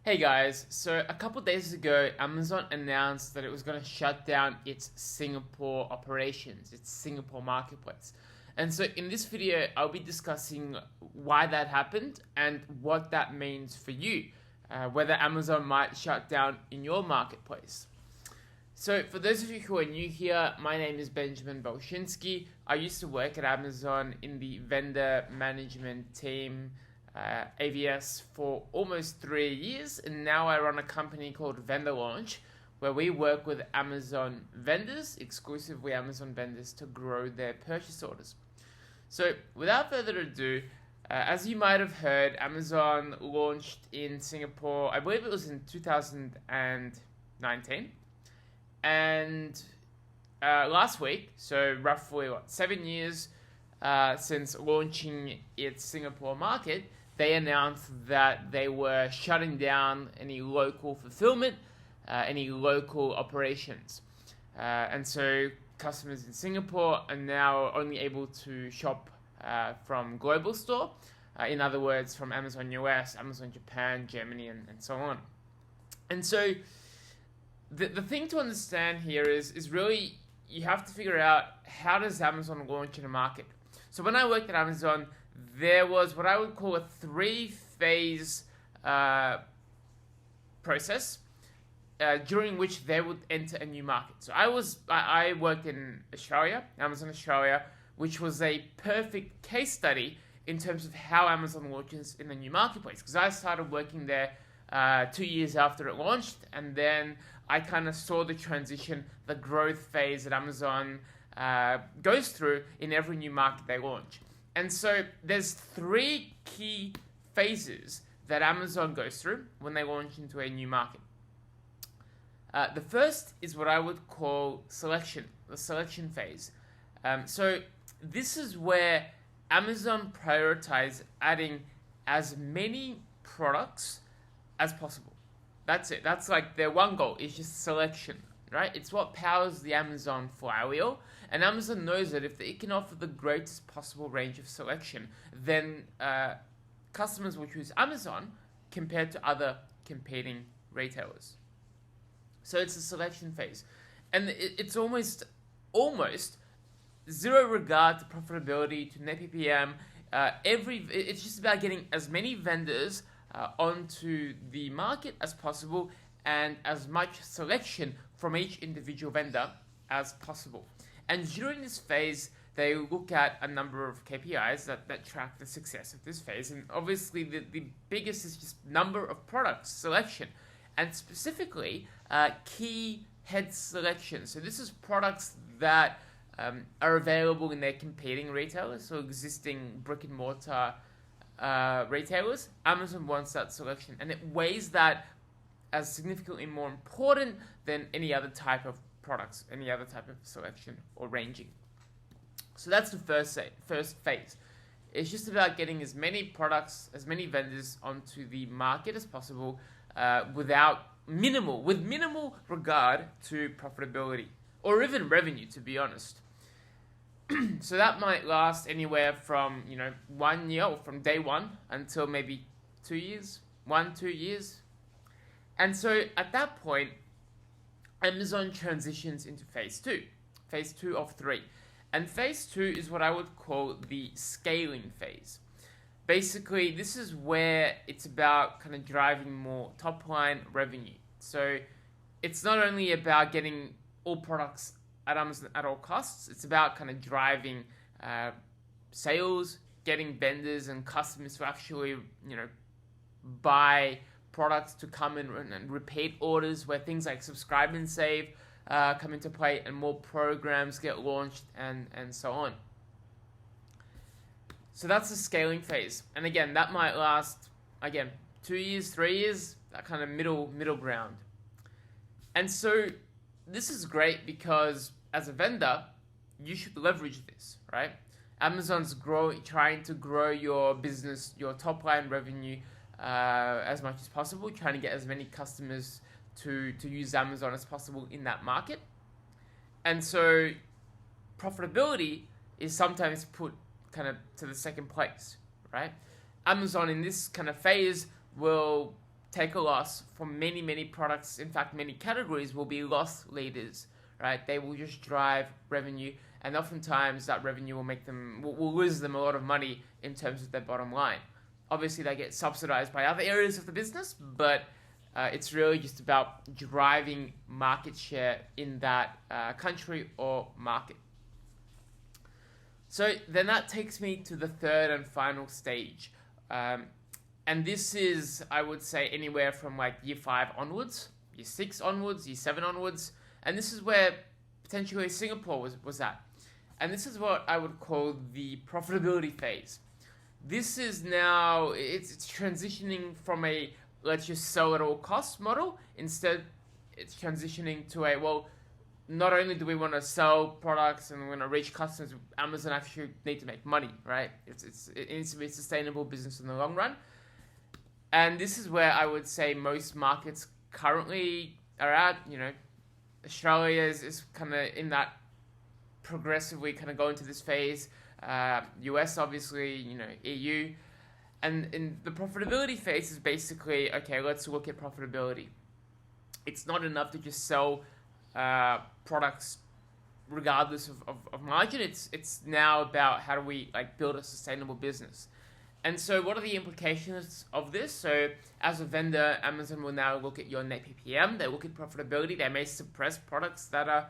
Hey guys, so a couple days ago, Amazon announced that it was going to shut down its Singapore operations, its Singapore marketplace. And so in this video, I'll be discussing why that happened and what that means for you, whether Amazon might shut down in your marketplace. So for those of you who are new here, my name is Benjamin Bolshinsky. I used to work at Amazon in the vendor management team, AVS, for almost 3 years, and now I run a company called Vendor Launch, where we work with Amazon vendors, exclusively Amazon vendors, to grow their purchase orders. So without further ado, as you might have heard, Amazon launched in Singapore, I believe it was in 2019, and last week, so roughly 7 years since launching its Singapore market, they announced that they were shutting down any local fulfillment, any local operations. And so customers in Singapore are now only able to shop from global store, in other words, from Amazon US, Amazon Japan, Germany, and so on. And so the thing to understand here is really you have to figure out, how does Amazon launch in a market? So when I worked at Amazon, there was what I would call a 3-phase process during which they would enter a new market. So I worked in Australia, Amazon Australia, which was a perfect case study in terms of how Amazon launches in a new marketplace, because I started working there 2 years after it launched, and then I kind of saw the transition, the growth phase that Amazon goes through in every new market they launch. And so there's 3 key phases that Amazon goes through when they launch into a new market. The first is what I would call selection, the selection phase. So this is where Amazon prioritizes adding as many products as possible. That's it. That's like their one goal, is just selection, right? It's what powers the Amazon flywheel. And Amazon knows that if it can offer the greatest possible range of selection, then customers will choose Amazon compared to other competing retailers. So it's a selection phase. And it's almost zero regard to profitability, to net PPM. It's just about getting as many vendors onto the market as possible, and as much selection from each individual vendor as possible. And during this phase, they look at a number of KPIs that track the success of this phase. And obviously, the biggest is just number of products, selection, and specifically key head selection. So this is products that are available in their competing retailers, so existing brick and mortar retailers. Amazon wants that selection, and it weighs that as significantly more important than any other type of products, any other type of selection or ranging. So that's the first phase. It's just about getting as many products, as many vendors onto the market as possible, with minimal regard to profitability or even revenue, to be honest. So that might last anywhere from 1 year, or from day one until maybe 2 years, 2 years. And so at that point, Amazon transitions into phase 2 of 3. And phase 2 is what I would call the scaling phase. Basically, this is where it's about kind of driving more top line revenue. So it's not only about getting all products at Amazon at all costs, it's about kind of driving sales, getting vendors and customers to actually, buy products, to come in and repeat orders, where things like subscribe and save come into play, and more programs get launched, and so on. So that's the scaling phase. And again, that might last, 2 years, 3 years, that kind of middle ground. And so this is great because as a vendor, you should leverage this, right? Amazon's trying to grow your business, your top line revenue, as much as possible, trying to get as many customers to use Amazon as possible in that market. And so profitability is sometimes put kind of to the second place, right? Amazon in this kind of phase will take a loss for many, many products. In fact, many categories will be loss leaders, right? They will just drive revenue, and oftentimes that revenue will make them, will lose them a lot of money in terms of their bottom line. Obviously, they get subsidized by other areas of the business, but it's really just about driving market share in that country or market. So then that takes me to the third and final stage. And this is, I would say, anywhere from like year 5 onwards, year 6 onwards, year 7 onwards. And this is where potentially Singapore was at. And this is what I would call the profitability phase. This is now, it's transitioning from a let's just sell at all costs model. Instead, it's transitioning to a, well, not only do we want to sell products and we want to reach customers, Amazon actually need to make money, right? It needs to be a sustainable business in the long run. And this is where I would say most markets currently are at. Australia is kind of in that progressively kind of going to this phase. US, obviously, EU. And in the profitability phase is basically, okay, let's look at profitability. It's not enough to just sell products regardless of margin. It's now about how do we build a sustainable business. And so what are the implications of this? So as a vendor, Amazon will now look at your net PPM. They look at profitability. They may suppress products that are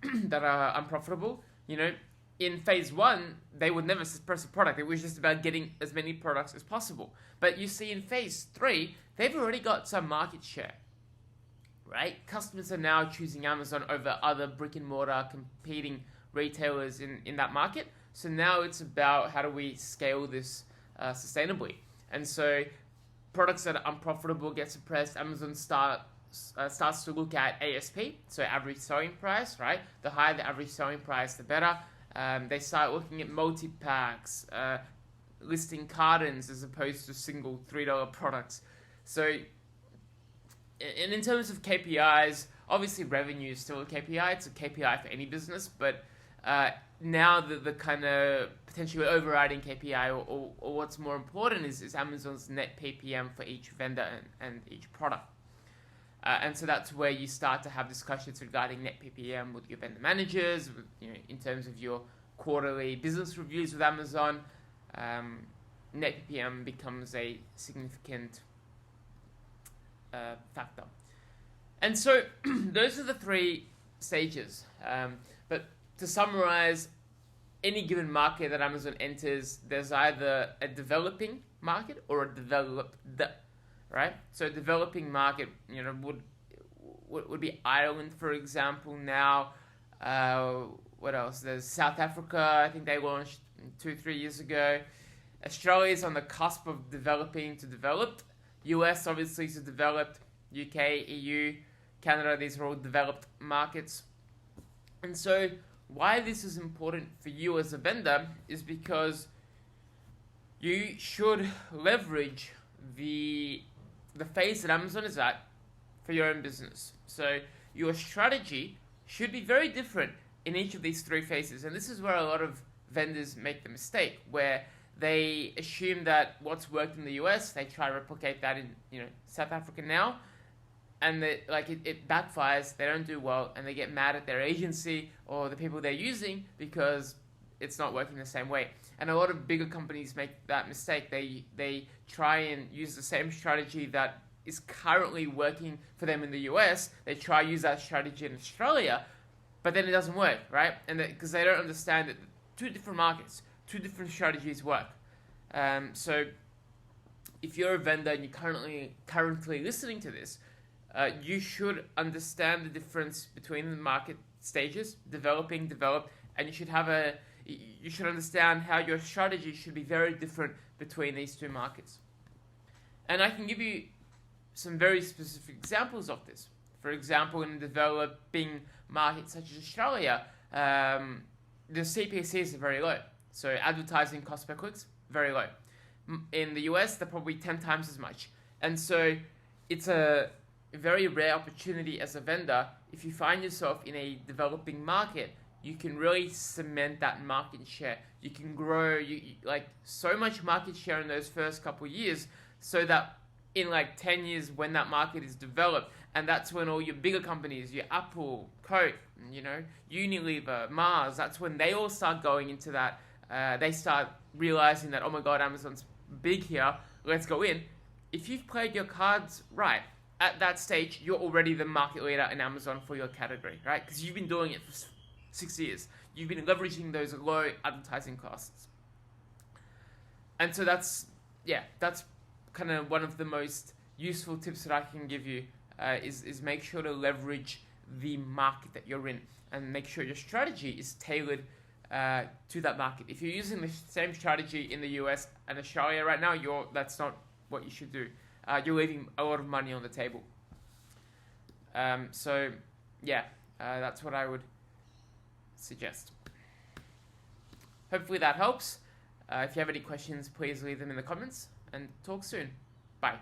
that are unprofitable. In phase 1, they would never suppress a product. It was just about getting as many products as possible. But you see in phase 3, they've already got some market share, right? Customers are now choosing Amazon over other brick and mortar competing retailers in that market. So now it's about how do we scale this sustainably. And so products that are unprofitable get suppressed. Amazon starts to look at ASP, so average selling price, right? The higher the average selling price, the better. They start looking at multi-packs, listing cartons as opposed to single $3 products. So, and in terms of KPIs, obviously revenue is still a KPI. It's a KPI for any business, but now the kind of potentially overriding KPI or what's more important is Amazon's net PPM for each vendor and each product. And so that's where you start to have discussions regarding net PPM with your vendor managers, in terms of your quarterly business reviews with Amazon. Net PPM becomes a significant factor. And so those are the 3 stages. But to summarize, any given market that Amazon enters, there's either a developing market or a developed, right? So a developing market, would be Ireland, for example. Now, what else? There's South Africa. I think they launched 2-3 years ago. Australia is on the cusp of developing to developed. US obviously is developed. UK, EU, Canada, these are all developed markets. And so why this is important for you as a vendor is because you should leverage the phase that Amazon is at for your own business. So your strategy should be very different in each of these 3 phases. And this is where a lot of vendors make the mistake, where they assume that what's worked in the US, they try to replicate that in South Africa now, and it backfires. They don't do well, and they get mad at their agency or the people they're using because it's not working the same way. And a lot of bigger companies make that mistake. They try and use the same strategy that is currently working for them in the US. They try to use that strategy in Australia, but then it doesn't work, right? And because they don't understand that 2 different markets, 2 different strategies work. So if you're a vendor and you're currently listening to this, you should understand the difference between the market stages, developing, developed, and you should understand how your strategy should be very different between these 2 markets. And I can give you some very specific examples of this. For example, in a developing market such as Australia, the CPCs are very low. So advertising cost per clicks, very low. In the US, they're probably 10 times as much. And so it's a very rare opportunity as a vendor. If you find yourself in a developing market, you can really cement that market share. You can grow so much market share in those first couple of years, so that in like 10 years when that market is developed, and that's when all your bigger companies, your Apple, Coke, you know, Unilever, Mars, that's when they all start going into that. They start realizing that, oh my god, Amazon's big here, let's go in. If you've played your cards right, at that stage, you're already the market leader in Amazon for your category, right? Because you've been doing it for 6 years. You've been leveraging those low advertising costs. And so that's kind of one of the most useful tips that I can give you, is make sure to leverage the market that you're in and make sure your strategy is tailored to that market. If you're using the same strategy in the US and Australia right now, that's not what you should do. You're leaving a lot of money on the table. That's what I would suggest. Hopefully that helps. If you have any questions, please leave them in the comments, and talk soon. Bye.